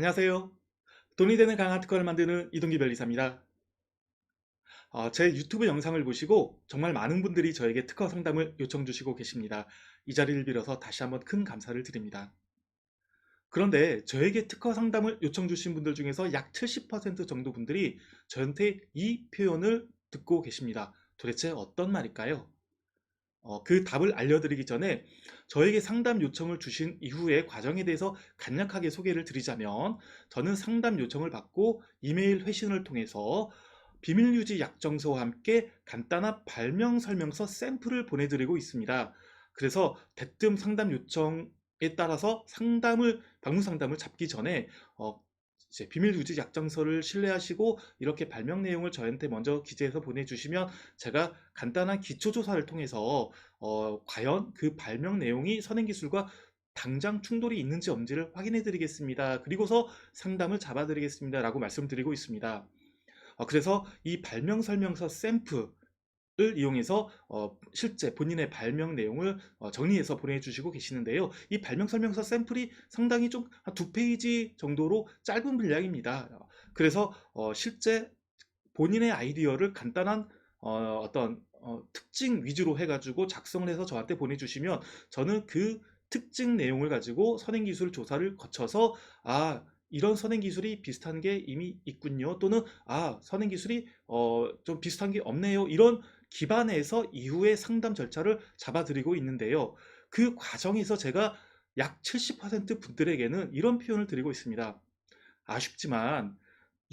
안녕하세요. 돈이 되는 강한 특허를 만드는 이동기 변리사입니다. 제 유튜브 영상을 보시고 정말 많은 분들이 저에게 특허 상담을 요청 주시고 계십니다. 이 자리를 빌어서 다시 한번 큰 감사를 드립니다. 그런데 저에게 특허 상담을 요청 주신 분들 중에서 약 70% 정도 분들이 저한테 이 표현을 듣고 계십니다. 도대체 어떤 말일까요? 그 답을 알려드리기 전에 저에게 상담 요청을 주신 이후의 과정에 대해서 간략하게 소개를 드리자면, 저는 상담 요청을 받고 이메일 회신을 통해서 비밀유지 약정서와 함께 간단한 발명 설명서 샘플을 보내드리고 있습니다. 그래서 대뜸 상담 요청에 따라서 방문 상담을 잡기 전에 어, 이제 비밀유지 약정서를 신뢰하시고 이렇게 발명 내용을 저한테 먼저 기재해서 보내주시면 제가 간단한 기초조사를 통해서 과연 그 발명 내용이 선행기술과 당장 충돌이 있는지 없는지를 확인해 드리겠습니다. 그리고서 상담을 잡아 드리겠습니다. 라고 말씀드리고 있습니다. 그래서 이 발명 설명서 샘플을 이용해서 실제 본인의 발명 내용을 정리해서 보내주시고 계시는데요. 이 발명 설명서 샘플이 상당히 좀 한 두 페이지 정도로 짧은 분량입니다. 그래서 실제 본인의 아이디어를 간단한 어떤 특징 위주로 해가지고 작성을 해서 저한테 보내주시면, 저는 그 특징 내용을 가지고 선행기술 조사를 거쳐서 이런 선행기술이 비슷한 게 이미 있군요, 또는 선행기술이 좀 비슷한 게 없네요, 이런 기반에서 이후에 상담 절차를 잡아드리고 있는데요. 그 과정에서 제가 약 70% 분들에게는 이런 표현을 드리고 있습니다. 아쉽지만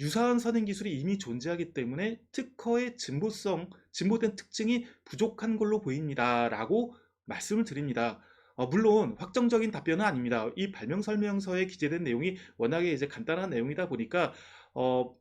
유사한 선행 기술이 이미 존재하기 때문에 특허의 진보된 특징이 부족한 걸로 보입니다. 라고 말씀을 드립니다. 물론 확정적인 답변은 아닙니다. 이 발명 설명서에 기재된 내용이 워낙에 이제 간단한 내용이다 보니까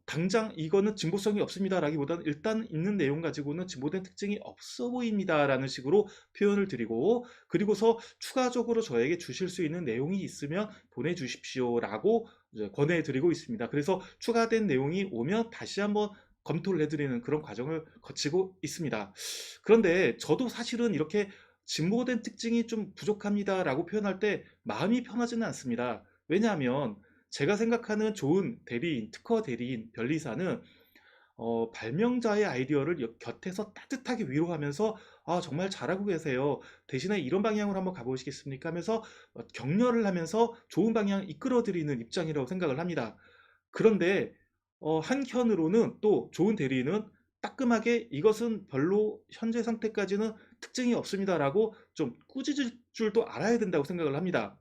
당장 이거는 진보성이 없습니다 라기보다는 일단 있는 내용 가지고는 진보된 특징이 없어 보입니다 라는 식으로 표현을 드리고, 그리고서 추가적으로 저에게 주실 수 있는 내용이 있으면 보내주십시오 라고 권해드리고 있습니다. 그래서 추가된 내용이 오면 다시 한번 검토를 해드리는 그런 과정을 거치고 있습니다. 그런데 저도 사실은 이렇게 진보된 특징이 좀 부족합니다 라고 표현할 때 마음이 편하지는 않습니다. 왜냐하면 제가 생각하는 좋은 대리인, 특허 대리인, 변리사는 발명자의 아이디어를 곁에서 따뜻하게 위로하면서 정말 잘하고 계세요, 대신에 이런 방향으로 한번 가보시겠습니까 하면서 격려를 하면서 좋은 방향 이끌어 드리는 입장이라고 생각을 합니다. 그런데 한편으로는 또 좋은 대리인은 따끔하게 이것은 별로 현재 상태까지는 특징이 없습니다 라고 좀 꾸짖을 줄도 알아야 된다고 생각을 합니다.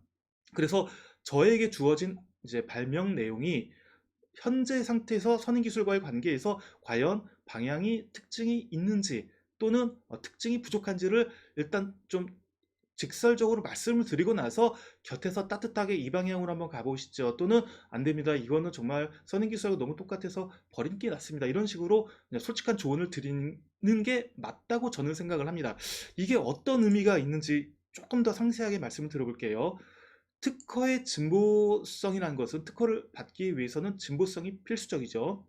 그래서 저에게 주어진 이제 발명 내용이 현재 상태에서 선행기술과의 관계에서 과연 방향이 특징이 있는지 또는 특징이 부족한지를 일단 좀 직설적으로 말씀을 드리고 나서 곁에서 따뜻하게 이 방향으로 한번 가보시죠, 또는 안 됩니다, 이거는 정말 선행기술하고 너무 똑같아서 버린 게 낫습니다, 이런 식으로 그냥 솔직한 조언을 드리는 게 맞다고 저는 생각을 합니다. 이게 어떤 의미가 있는지 조금 더 상세하게 말씀을 들어볼게요. 특허의 진보성이라는 것은, 특허를 받기 위해서는 진보성이 필수적이죠.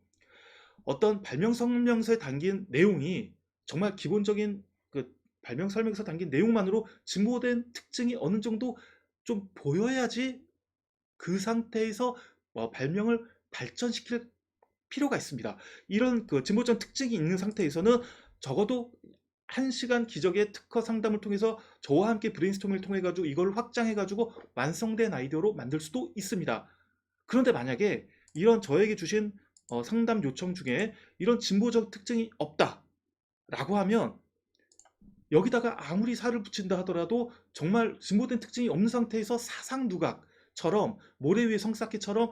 어떤 발명 설명서에 담긴 내용이 정말 기본적인 그 발명 설명서 담긴 내용만으로 진보된 특징이 어느 정도 좀 보여야지 그 상태에서 발명을 발전시킬 필요가 있습니다. 이런 그 진보적 특징이 있는 상태에서는 적어도 1시간 기적의 특허 상담을 통해서 저와 함께 브레인스토밍을 통해 가지고 이걸 확장해 가지고 완성된 아이디어로 만들 수도 있습니다. 그런데 만약에 이런 저에게 주신 상담 요청 중에 이런 진보적 특징이 없다 라고 하면, 여기다가 아무리 살을 붙인다 하더라도 정말 진보된 특징이 없는 상태에서 사상 누각처럼, 모래 위에 성쌓기처럼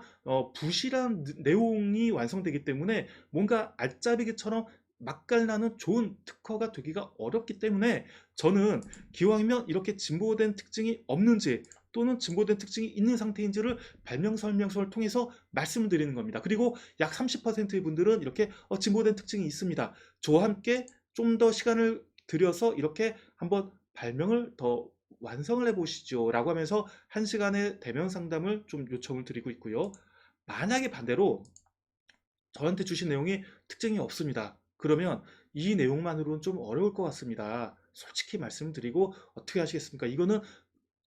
부실한 내용이 완성되기 때문에 뭔가 알짜배기처럼 맛깔나는 좋은 특허가 되기가 어렵기 때문에, 저는 기왕이면 이렇게 진보된 특징이 없는지 또는 진보된 특징이 있는 상태인지를 발명 설명서를 통해서 말씀을 드리는 겁니다. 그리고 약 30%의 분들은 이렇게 진보된 특징이 있습니다, 저와 함께 좀 더 시간을 들여서 이렇게 한번 발명을 더 완성을 해보시죠 라고 하면서 1시간의 대면 상담을 좀 요청을 드리고 있고요. 만약에 반대로 저한테 주신 내용이 특징이 없습니다, 그러면 이 내용만으로는 좀 어려울 것 같습니다, 솔직히 말씀드리고 어떻게 하시겠습니까? 이거는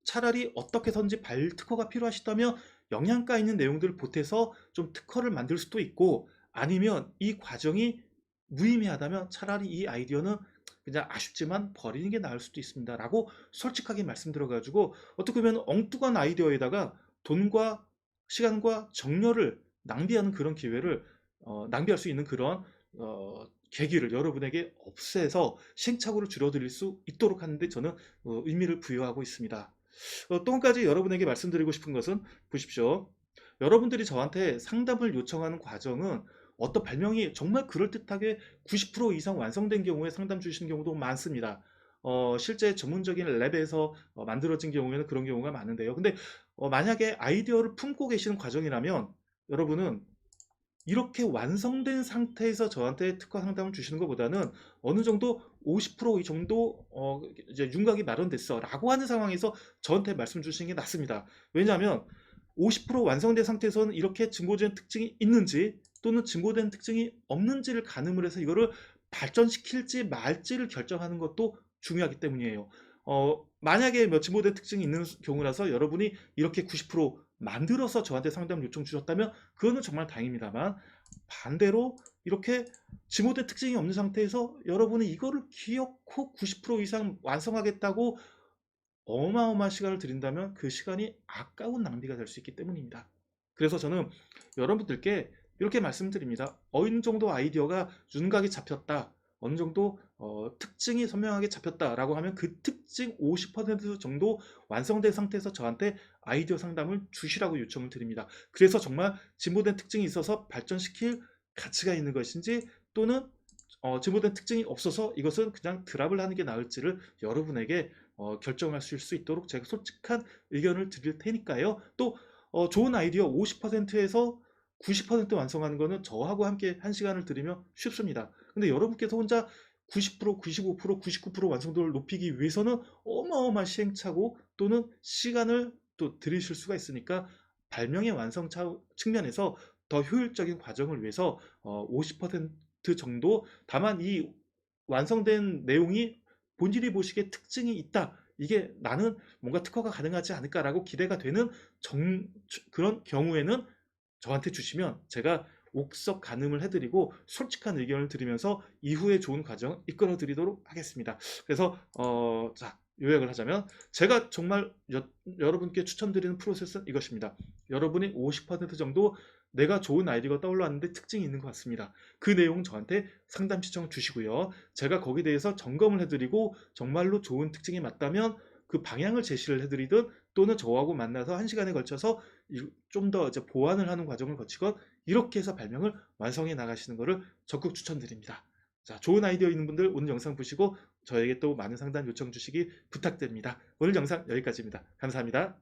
차라리 어떻게 해서든지 발특허가 필요하시다면 영양가 있는 내용들을 보태서 좀 특허를 만들 수도 있고, 아니면 이 과정이 무의미하다면 차라리 이 아이디어는 그냥 아쉽지만 버리는 게 나을 수도 있습니다 라고 솔직하게 말씀드려가지고, 어떻게 보면 엉뚱한 아이디어에다가 돈과 시간과 정열을 낭비하는 그런 기회를 낭비할 수 있는 그런 계기를 여러분에게 없애서 시행착오를 줄여드릴 수 있도록 하는데 저는 의미를 부여하고 있습니다. 또 한 가지 여러분에게 말씀드리고 싶은 것은, 보십시오. 여러분들이 저한테 상담을 요청하는 과정은 어떤 발명이 정말 그럴듯하게 90% 이상 완성된 경우에 상담 주시는 경우도 많습니다. 실제 전문적인 랩에서 만들어진 경우에는 그런 경우가 많은데요. 근데 만약에 아이디어를 품고 계시는 과정이라면, 여러분은 이렇게 완성된 상태에서 저한테 특허 상담을 주시는 것보다는 어느 정도 50%이 정도 이제 윤곽이 마련됐어 라고 하는 상황에서 저한테 말씀 주시는 게 낫습니다. 왜냐하면 50% 완성된 상태에서는 이렇게 증거된 특징이 있는지 또는 증거된 특징이 없는지를 가늠을 해서 이거를 발전시킬지 말지를 결정하는 것도 중요하기 때문이에요. 만약에 증거된 특징이 있는 경우라서 여러분이 이렇게 90% 만들어서 저한테 상담 요청 주셨다면 그거는 정말 다행입니다만, 반대로 이렇게 지모된 특징이 없는 상태에서 여러분이 이거를 기어코 90% 이상 완성하겠다고 어마어마한 시간을 들인다면 그 시간이 아까운 낭비가 될 수 있기 때문입니다. 그래서 저는 여러분들께 이렇게 말씀드립니다. 어느 정도 아이디어가 윤곽이 잡혔다, 어느 정도 특징이 선명하게 잡혔다라고 하면 그 특징 50% 정도 완성된 상태에서 저한테 아이디어 상담을 주시라고 요청을 드립니다. 그래서 정말 진보된 특징이 있어서 발전시킬 가치가 있는 것인지, 또는 진보된 특징이 없어서 이것은 그냥 드랍을 하는 게 나을지를 여러분에게 결정하실 수 있도록 제가 솔직한 의견을 드릴 테니까요. 또 좋은 아이디어 50%에서 90% 완성하는 거는 저하고 함께 1시간을 들이면 쉽습니다. 근데 여러분께서 혼자 90%, 95%, 99% 완성도를 높이기 위해서는 어마어마한 시행착오 또는 시간을 또 들이실 수가 있으니까, 발명의 완성 측면에서 더 효율적인 과정을 위해서 50% 정도, 다만 이 완성된 내용이 본인이 보시기에 특징이 있다, 이게 나는 뭔가 특허가 가능하지 않을까라고 기대가 되는 그런 경우에는 저한테 주시면 제가 옥석 가늠을 해드리고 솔직한 의견을 드리면서 이후에 좋은 과정 이끌어 드리도록 하겠습니다. 그래서 자, 요약을 하자면, 제가 정말 여러분께 추천드리는 프로세스는 이것입니다. 여러분이 50% 정도 내가 좋은 아이디어가 떠올랐는데 특징이 있는 것 같습니다. 그 내용 저한테 상담 신청을 주시고요. 제가 거기에 대해서 점검을 해드리고 정말로 좋은 특징이 맞다면 그 방향을 제시를 해드리든, 또는 저하고 만나서 1시간에 걸쳐서 좀 더 보완을 하는 과정을 거치건, 이렇게 해서 발명을 완성해 나가시는 것을 적극 추천드립니다. 자, 좋은 아이디어 있는 분들 오늘 영상 보시고 저에게 또 많은 상담 요청 주시기 부탁드립니다. 오늘 영상 여기까지입니다. 감사합니다.